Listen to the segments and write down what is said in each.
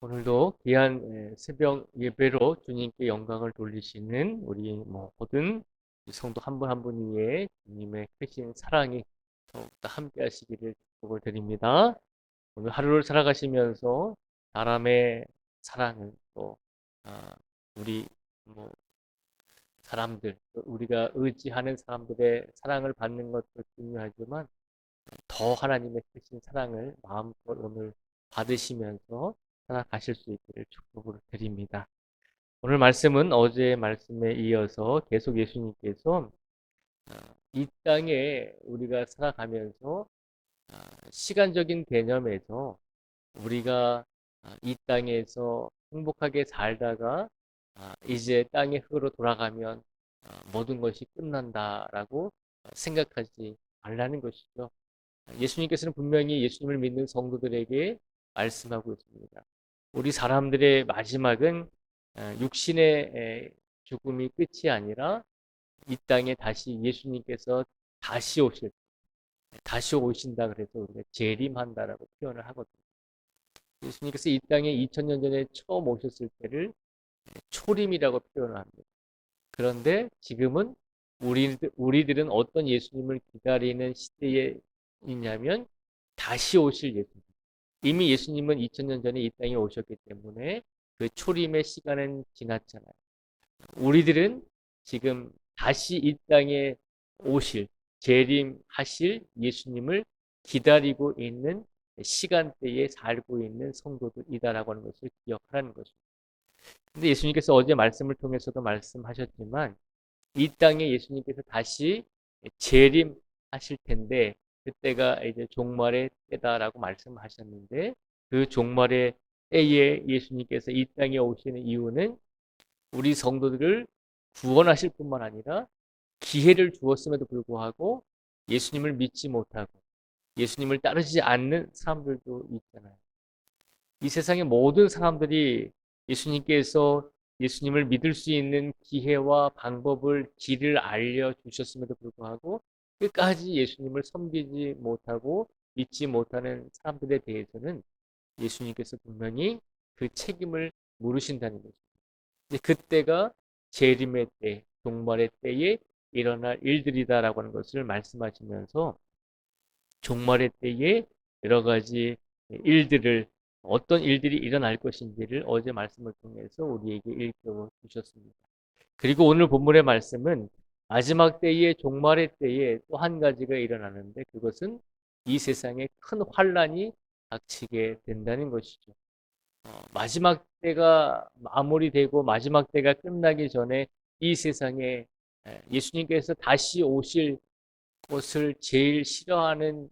오늘도 귀한 새벽 예배로 주님께 영광을 돌리시는 우리 모든 성도 한 분 한 분 위에 주님의 크신 사랑이 더욱더 함께 하시기를 축복을 드립니다. 오늘 하루를 살아가시면서 사람의 사랑을 또 아, 우리 뭐 사람들 우리가 의지하는 사람들의 사랑을 받는 것도 중요하지만 더 하나님의 크신 사랑을 마음껏 오늘 받으시면서 살아가실 수 있기를 축복을 드립니다. 오늘 말씀은 어제의 말씀에 이어서 계속 예수님께서 이 땅에 우리가 살아가면서 시간적인 개념에서 우리가 이 땅에서 행복하게 살다가 이제 땅의 흙으로 돌아가면 모든 것이 끝난다라고 생각하지 말라는 것이죠. 예수님께서는 분명히 예수님을 믿는 성도들에게 말씀하고 있습니다. 우리 사람들의 마지막은 육신의 죽음이 끝이 아니라 이 땅에 다시 예수님께서 다시 오신다 그래서 우리가 재림한다라고 표현을 하거든요. 예수님께서 이 땅에 2000년 전에 처음 오셨을 때를 초림이라고 표현을 합니다. 그런데 지금은 우리들은 어떤 예수님을 기다리는 시대에 있냐면 다시 오실 예수님. 이미 예수님은 2000년 전에 이 땅에 오셨기 때문에 그 초림의 시간은 지났잖아요. 우리들은 지금 다시 이 땅에 오실, 재림하실 예수님을 기다리고 있는 시간대에 살고 있는 성도들이다라고 하는 것을 기억하라는 것입니다. 근데 예수님께서 어제 말씀을 통해서도 말씀하셨지만 이 땅에 예수님께서 다시 재림하실 텐데 그때가 이제 종말의 때다라고 말씀하셨는데 그 종말의 때에 예수님께서 이 땅에 오시는 이유는 우리 성도들을 구원하실 뿐만 아니라 기회를 주었음에도 불구하고 예수님을 믿지 못하고 예수님을 따르지 않는 사람들도 있잖아요. 이 세상의 모든 사람들이 예수님께서 예수님을 믿을 수 있는 기회와 방법을 길을 알려주셨음에도 불구하고 끝까지 예수님을 섬기지 못하고 믿지 못하는 사람들에 대해서는 예수님께서 분명히 그 책임을 물으신다는 거죠. 이제 그때가 재림의 때, 종말의 때에 일어날 일들이다라고 하는 것을 말씀하시면서 종말의 때에 여러 가지 일들을 어떤 일들이 일어날 것인지를 어제 말씀을 통해서 우리에게 일깨워 주셨습니다. 그리고 오늘 본문의 말씀은 마지막 때에 종말의 때에 또 한 가지가 일어나는데 그것은 이 세상에 큰 환란이 닥치게 된다는 것이죠. 마지막 때가 마무리되고 마지막 때가 끝나기 전에 이 세상에 예수님께서 다시 오실 것을 제일 싫어하는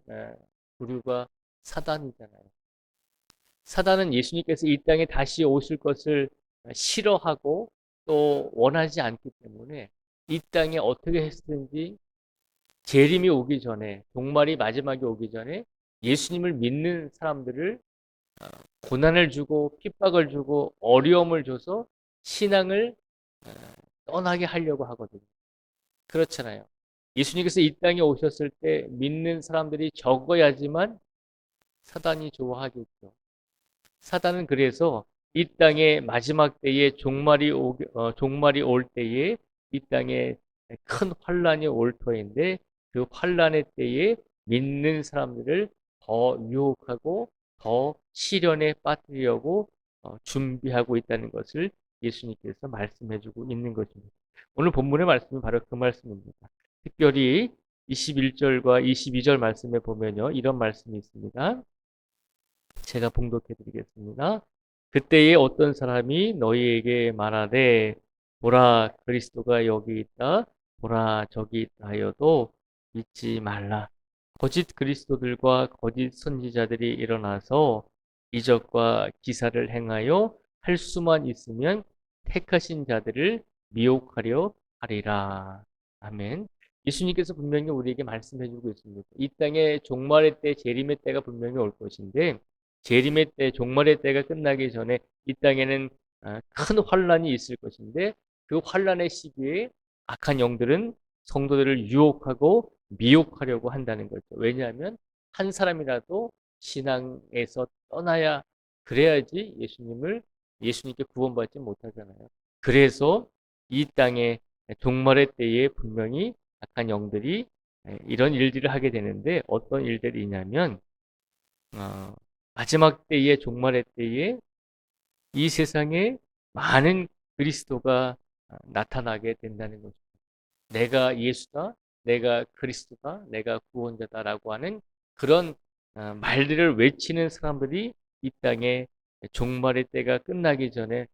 부류가 사단이잖아요. 사단은 예수님께서 이 땅에 다시 오실 것을 싫어하고 또 원하지 않기 때문에 이 땅에 어떻게 했든지 재림이 오기 전에 종말이 마지막에 오기 전에 예수님을 믿는 사람들을 어, 고난을 주고 핍박을 주고 어려움을 줘서 신앙을 어, 떠나게 하려고 하거든요. 그렇잖아요. 예수님께서 이 땅에 오셨을 때 믿는 사람들이 적어야지만 사단이 좋아하겠죠. 사단은 그래서 이 땅의 마지막 때에 종말이 올 때에 이 땅에 큰 환란이 올 터인데 그 환란의 때에 믿는 사람들을 더 유혹하고 더 시련에 빠뜨리려고 준비하고 있다는 것을 예수님께서 말씀해주고 있는 것입니다. 오늘 본문의 말씀은 바로 그 말씀입니다. 특별히 21절과 22절 말씀에 보면요. 이런 말씀이 있습니다. 제가 봉독해 드리겠습니다. 그때에 어떤 사람이 너희에게 말하되 보라 그리스도가 여기 있다 보라 저기 있다 하여도 믿지 말라. 거짓 그리스도들과 거짓 선지자들이 일어나서 이적과 기사를 행하여 할 수만 있으면 택하신 자들을 미혹하려 하리라. 아멘. 예수님께서 분명히 우리에게 말씀해 주고 있습니다. 이 땅에 종말의 때, 재림의 때가 분명히 올 것인데 재림의 때, 종말의 때가 끝나기 전에 이 땅에는 큰 환란이 있을 것인데 그 환란의 시기에 악한 영들은 성도들을 유혹하고 미혹하려고 한다는 거죠. 왜냐하면 한 사람이라도 신앙에서 떠나야 그래야지 예수님께 구원받지 못하잖아요. 그래서 이 땅에 종말의 때에 분명히 악한 영들이 이런 일들을 하게 되는데 어떤 일들이냐면 어, 마지막 때에 종말의 때에 이 세상에 많은 그리스도가 나타나게 된다는 거죠. 내가 예수다, 내가 그리스도다, 내가 구원자다라고 하는 그런 말들을 외치는 사람들이 이 땅에 종말의 때가 끝나기 전에,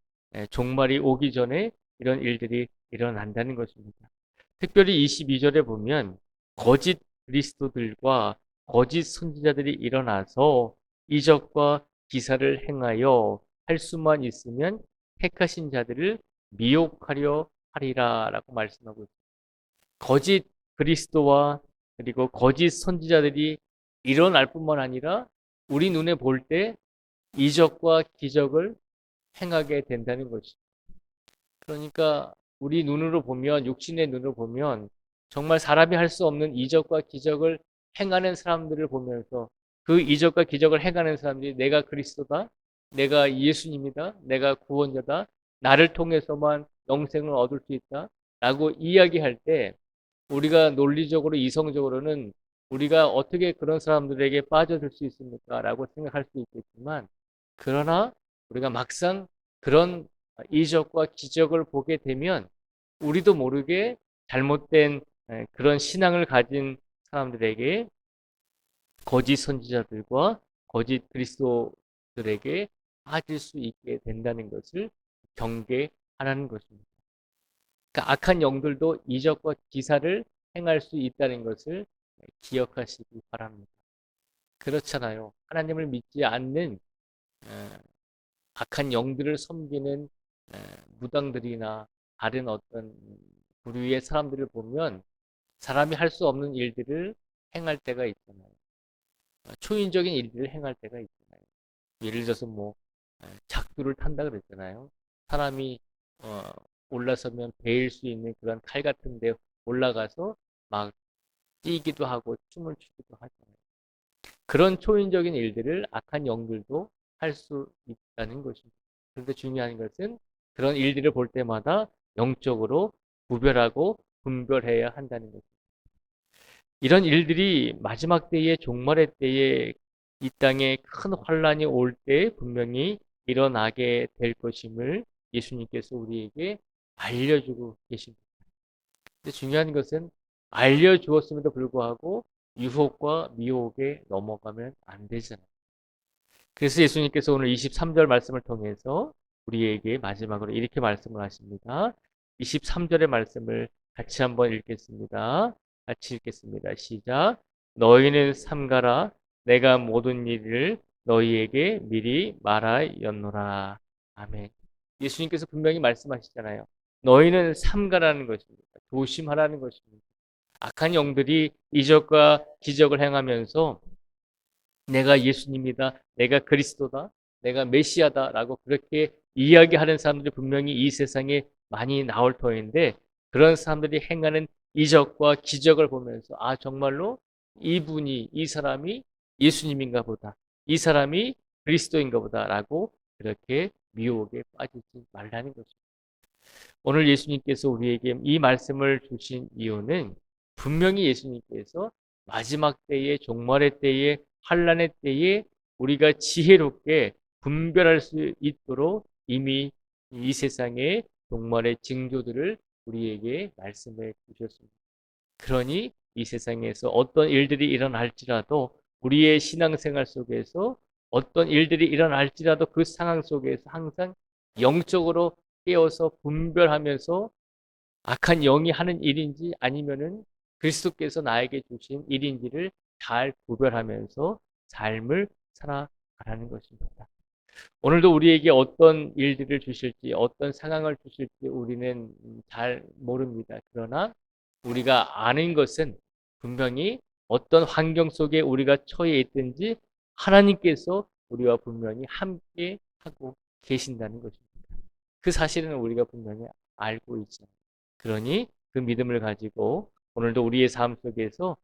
종말이 오기 전에 이런 일들이 일어난다는 것입니다. 특별히 22절에 보면 거짓 그리스도들과 거짓 선지자들이 일어나서 이적과 기사를 행하여 할 수만 있으면 택하신 자들을 미혹하려 하리라라고 말씀하고 있습니다. 거짓 그리스도와 그리고 거짓 선지자들이 일어날 뿐만 아니라 우리 눈에 볼 때 이적과 기적을 행하게 된다는 것이죠. 그러니까 우리 눈으로 보면, 육신의 눈으로 보면 정말 사람이 할 수 없는 이적과 기적을 행하는 사람들을 보면서 그 이적과 기적을 행하는 사람들이 내가 그리스도다, 내가 예수님이다, 내가 구원자다, 나를 통해서만 영생을 얻을 수 있다 라고 이야기할 때 우리가 논리적으로 이성적으로는 우리가 어떻게 그런 사람들에게 빠져들 수 있습니까? 라고 생각할 수 있겠지만 그러나 우리가 막상 그런 이적과 기적을 보게 되면 우리도 모르게 잘못된 그런 신앙을 가진 사람들에게 거짓 선지자들과 거짓 그리스도들에게 빠질 수 있게 된다는 것을 경계하라는 것입니다. 그러니까 악한 영들도 이적과 기사를 행할 수 있다는 것을 기억하시기 바랍니다. 그렇잖아요. 하나님을 믿지 않는 악한 영들을 섬기는 무당들이나 다른 어떤 부류의 사람들을 보면 사람이 할 수 없는 일들을 행할 때가 있잖아요. 초인적인 일들을 행할 때가 있잖아요. 예를 들어서 뭐 작두를 탄다 그랬잖아요. 사람이 어, 올라서면 베일 수 있는 그런 칼 같은 데 올라가서 막 뛰기도 하고 춤을 추기도 하잖아요. 그런 초인적인 일들을 악한 영들도 할 수 있다는 것입니다. 그런데 중요한 것은 그런 일들을 볼 때마다 영적으로 구별하고 분별해야 한다는 것입니다. 이런 일들이 마지막 때에 종말의 때에 이 땅에 큰 환란이 올 때 분명히 일어나게 될 것임을 예수님께서 우리에게 알려주고 계십니다. 근데 중요한 것은 알려주었음에도 불구하고 유혹과 미혹에 넘어가면 안 되잖아요. 그래서 예수님께서 오늘 23절 말씀을 통해서 우리에게 마지막으로 이렇게 말씀을 하십니다. 23절의 말씀을 같이 한번 읽겠습니다. 같이 읽겠습니다. 시작. 너희는 삼가라. 내가 모든 일을 너희에게 미리 말하였노라. 아멘. 예수님께서 분명히 말씀하시잖아요. 너희는 삼가라는 것입니다. 조심하라는 것입니다. 악한 영들이 이적과 기적을 행하면서 내가 예수님이다, 내가 그리스도다, 내가 메시아다라고 그렇게 이야기하는 사람들이 분명히 이 세상에 많이 나올 터인데 그런 사람들이 행하는 이적과 기적을 보면서 아 정말로 이분이 이 사람이 예수님인가 보다, 이 사람이 그리스도인가 보다라고 그렇게 미혹에 빠지지 말라는 거죠. 오늘 예수님께서 우리에게 이 말씀을 주신 이유는 분명히 예수님께서 마지막 때에 종말의 때에 환란의 때에 우리가 지혜롭게 분별할 수 있도록 이미 이 세상의 종말의 징조들을 우리에게 말씀해 주셨습니다. 그러니 이 세상에서 어떤 일들이 일어날지라도 우리의 신앙생활 속에서 어떤 일들이 일어날지라도 그 상황 속에서 항상 영적으로 깨어서 분별하면서 악한 영이 하는 일인지 아니면은 그리스도께서 나에게 주신 일인지를 잘 구별하면서 삶을 살아가라는 것입니다. 오늘도 우리에게 어떤 일들을 주실지, 어떤 상황을 주실지 우리는 잘 모릅니다. 그러나 우리가 아는 것은 분명히 어떤 환경 속에 우리가 처해 있든지 하나님께서 우리와 분명히 함께 하고 계신다는 것입니다. 그 사실은 우리가 분명히 알고 있죠. 그러니 그 믿음을 가지고 오늘도 우리의 삶 속에서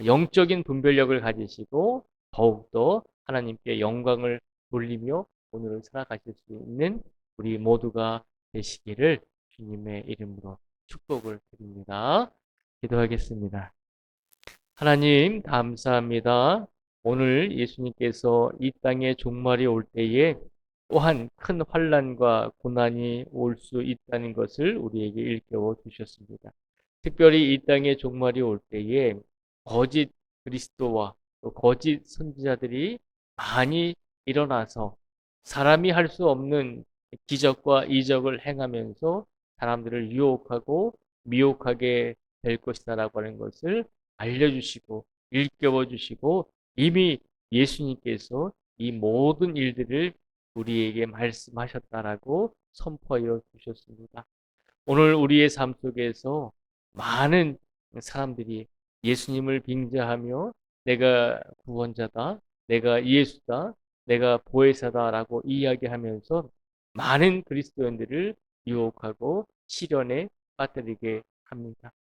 영적인 분별력을 가지시고 더욱더 하나님께 영광을 돌리며 오늘을 살아가실 수 있는 우리 모두가 되시기를 주님의 이름으로 축복을 드립니다. 기도하겠습니다. 하나님, 감사합니다. 오늘 예수님께서 이 땅에 종말이 올 때에 또한 큰 환난과 고난이 올 수 있다는 것을 우리에게 일깨워 주셨습니다. 특별히 이 땅에 종말이 올 때에 거짓 그리스도와 또 거짓 선지자들이 많이 일어나서 사람이 할 수 없는 기적과 이적을 행하면서 사람들을 유혹하고 미혹하게 될 것이다라고 하는 것을 알려주시고 일깨워 주시고 이미 예수님께서 이 모든 일들을 우리에게 말씀하셨다라고 선포하여 주셨습니다. 오늘 우리의 삶 속에서 많은 사람들이 예수님을 빙자하며 내가 구원자다, 내가 예수다, 내가 보혜사다라고 이야기하면서 많은 그리스도인들을 유혹하고 시련에 빠뜨리게 합니다.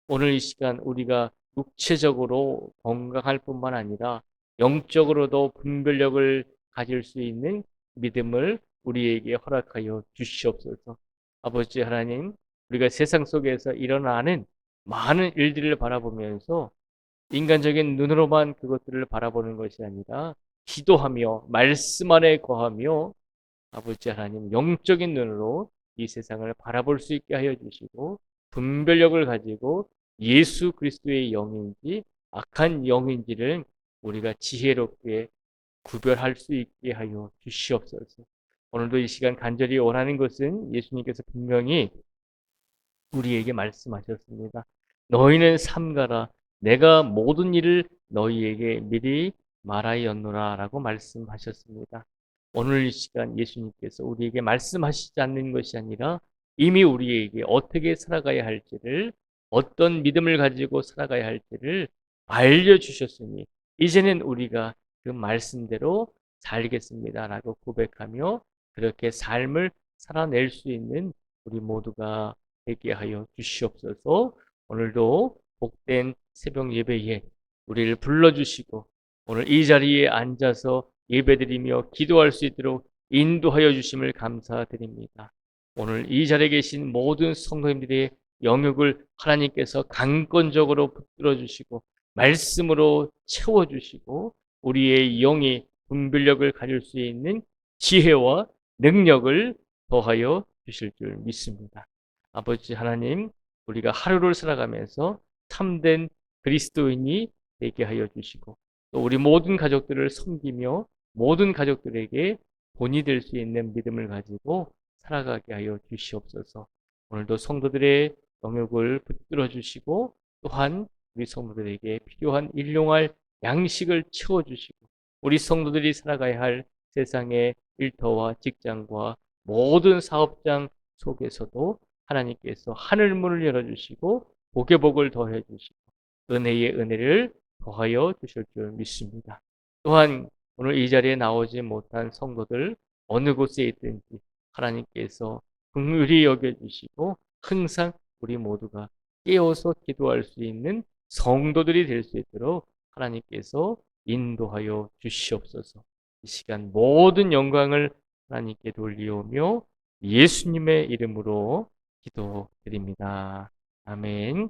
오늘 이 시간 우리가 육체적으로 건강할 뿐만 아니라 영적으로도 분별력을 가질 수 있는 믿음을 우리에게 허락하여 주시옵소서. 아버지 하나님, 우리가 세상 속에서 일어나는 많은 일들을 바라보면서 인간적인 눈으로만 그것들을 바라보는 것이 아니라 기도하며 말씀 안에 거하며 아버지 하나님 영적인 눈으로 이 세상을 바라볼 수 있게 하여 주시고 분별력을 가지고 예수 그리스도의 영인지 악한 영인지를 우리가 지혜롭게 구별할 수 있게 하여 주시옵소서. 오늘도 이 시간 간절히 원하는 것은 예수님께서 분명히 우리에게 말씀하셨습니다. 너희는 삼가라. 내가 모든 일을 너희에게 미리 말하였노라 라고 말씀하셨습니다. 오늘 이 시간 예수님께서 우리에게 말씀하시지 않는 것이 아니라 이미 우리에게 어떻게 살아가야 할지를 어떤 믿음을 가지고 살아가야 할지를 알려주셨으니 이제는 우리가 그 말씀대로 살겠습니다 라고 고백하며 그렇게 삶을 살아낼 수 있는 우리 모두가 되게 하여 주시옵소서. 오늘도 복된 새벽 예배에 우리를 불러주시고 오늘 이 자리에 앉아서 예배드리며 기도할 수 있도록 인도하여 주심을 감사드립니다. 오늘 이 자리에 계신 모든 성도님들의 영역을 하나님께서 강권적으로 붙들어 주시고 말씀으로 채워주시고 우리의 영이 분별력을 가질 수 있는 지혜와 능력을 더하여 주실 줄 믿습니다. 아버지 하나님, 우리가 하루를 살아가면서 참된 그리스도인이 되게 하여 주시고 또 우리 모든 가족들을 섬기며 모든 가족들에게 본이 될 수 있는 믿음을 가지고 살아가게 하여 주시옵소서. 오늘도 성도들의 영역을 붙들어 주시고 또한 우리 성도들에게 필요한 일용할 양식을 채워주시고 우리 성도들이 살아가야 할 세상의 일터와 직장과 모든 사업장 속에서도 하나님께서 하늘문을 열어주시고 복의 복을 더해주시고 은혜의 은혜를 더하여 주실 줄 믿습니다. 또한 오늘 이 자리에 나오지 못한 성도들 어느 곳에 있든지 하나님께서 긍휼히 여겨주시고 항상 우리 모두가 깨어서 기도할 수 있는 성도들이 될 수 있도록 하나님께서 인도하여 주시옵소서. 이 시간 모든 영광을 하나님께 돌리오며 예수님의 이름으로 기도드립니다. 아멘.